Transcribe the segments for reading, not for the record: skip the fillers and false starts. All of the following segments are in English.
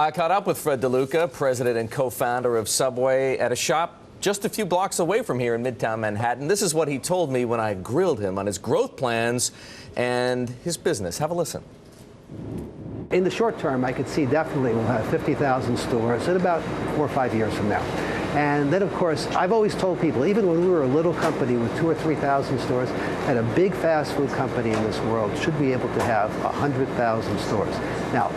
I caught up with Fred Deluca, president and co-founder of Subway, at a shop just a few blocks away from here in Midtown Manhattan. This is what he told me when I grilled him on his growth plans and his business. Have a listen. In the short term, I could see definitely we'll have 50,000 stores in about 4 or 5 years from now. And then, of course, I've always told people, even when we were a little company with 2,000 or 3,000 stores, and a big fast food company in this world should be able to have 100,000 stores. Now,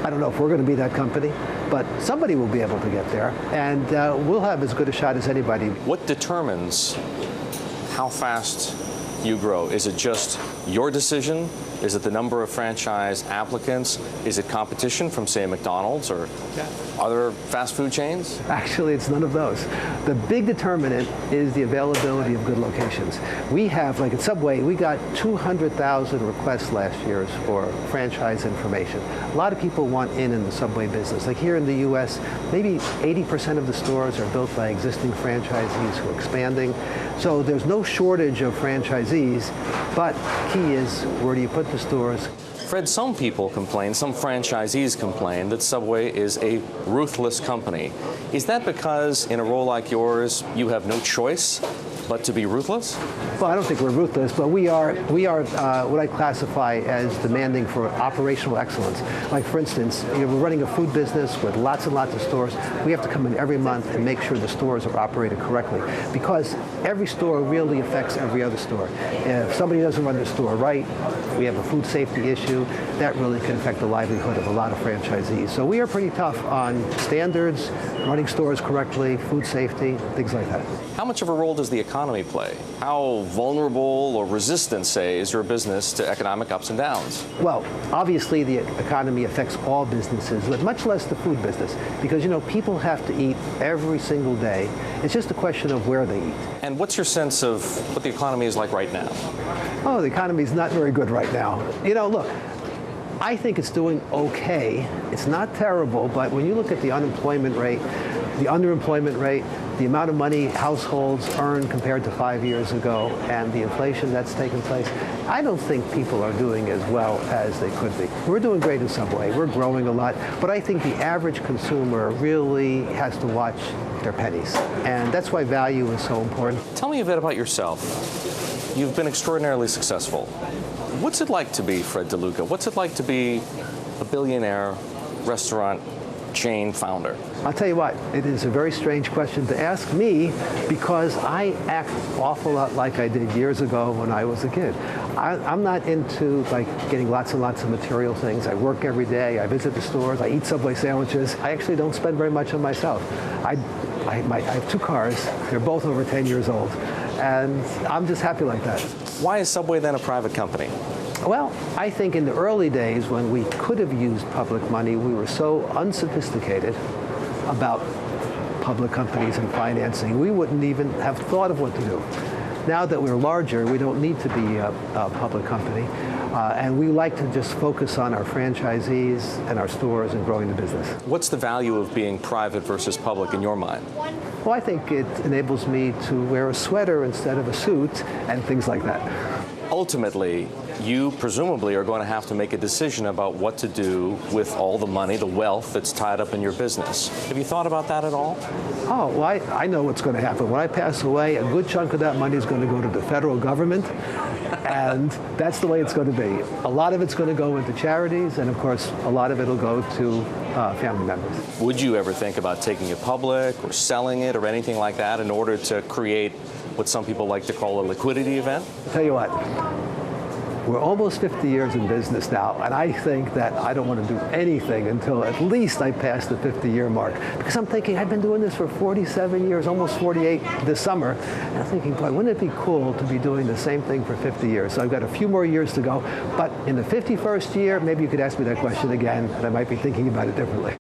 I don't know if we're going to be that company, but somebody will be able to get there, and we'll have as good a shot as anybody. What determines how fast you grow? Is it just your decision? Is it the number of franchise applicants? Is it competition from, say, McDonald's or other fast food chains? Actually, it's none of those. The big determinant is the availability of good locations. We have, like at Subway, we got 200,000 requests last year for franchise information. A lot of people want in the Subway business. Like here in the US, maybe 80% of the stores are built by existing franchisees who are expanding. So there's no shortage of franchisees, but key is, where do you put the stores? Fred, some people complain, some franchisees complain that Subway is a ruthless company. Is that because in a role like yours, you have no choice but to be ruthless? Well, I don't think we're ruthless, but we are what I classify as demanding for operational excellence. Like, for instance, we're running a food business with lots and lots of stores. We have to come in every month and make sure the stores are operated correctly, because every store really affects every other store. If somebody doesn't run the store right, we have a food safety issue, that really can affect the livelihood of a lot of franchisees. So we are pretty tough on standards, running stores correctly, food safety, things like that. How much of a role does the economy play? How vulnerable or resistant, say, is your business to economic ups and downs? Well, obviously the economy affects all businesses, but much less the food business, because, you know, people have to eat every single day. It's just a question of where they eat. And what's your sense of what the economy is like right now? Oh, the economy is not very good right now. You know, look, I think it's doing okay. It's not terrible, but when you look at the unemployment rate, the underemployment rate, the amount of money households earn compared to 5 years ago, and the inflation that's taken place, I don't think people are doing as well as they could be. We're doing great in Subway. We're growing a lot, but I think the average consumer really has to watch their pennies, and that's why value is so important. Tell me a bit about yourself. You've been extraordinarily successful. What's it like to be Fred Deluca? What's it like to be a billionaire restaurant chain founder? I'll tell you what, it is a very strange question to ask me, because I act an awful lot like I did years ago when I was a kid. I'm not into like getting lots and lots of material things. I work every day, I visit the stores, I eat Subway sandwiches. I actually don't spend very much on myself. I have 2 cars, they're both over 10 years old, and I'm just happy like that. Why is Subway then a private company? Well, I think in the early days when we could have used public money, we were so unsophisticated about public companies and financing, we wouldn't even have thought of what to do. Now that we're larger, we don't need to be a public company, and we like to just focus on our franchisees and our stores and growing the business. What's the value of being private versus public in your mind? Well, I think it enables me to wear a sweater instead of a suit and things like that. Ultimately, you presumably are going to have to make a decision about what to do with all the money, the wealth that's tied up in your business. Have you thought about that at all? Oh, well, I know what's going to happen. When I pass away, a good chunk of that money is going to go to the federal government, and that's the way it's going to be. A lot of it's going to go into charities, and of course, a lot of it will go to family members. Would you ever think about taking it public or selling it or anything like that in order to create what some people like to call a liquidity event? I'll tell you what. We're almost 50 years in business now, and I think that I don't want to do anything until at least I pass the 50-year mark. Because I'm thinking, I've been doing this for 47 years, almost 48 this summer, and I'm thinking, boy, wouldn't it be cool to be doing the same thing for 50 years? So I've got a few more years to go, but in the 51st year, maybe you could ask me that question again, and I might be thinking about it differently.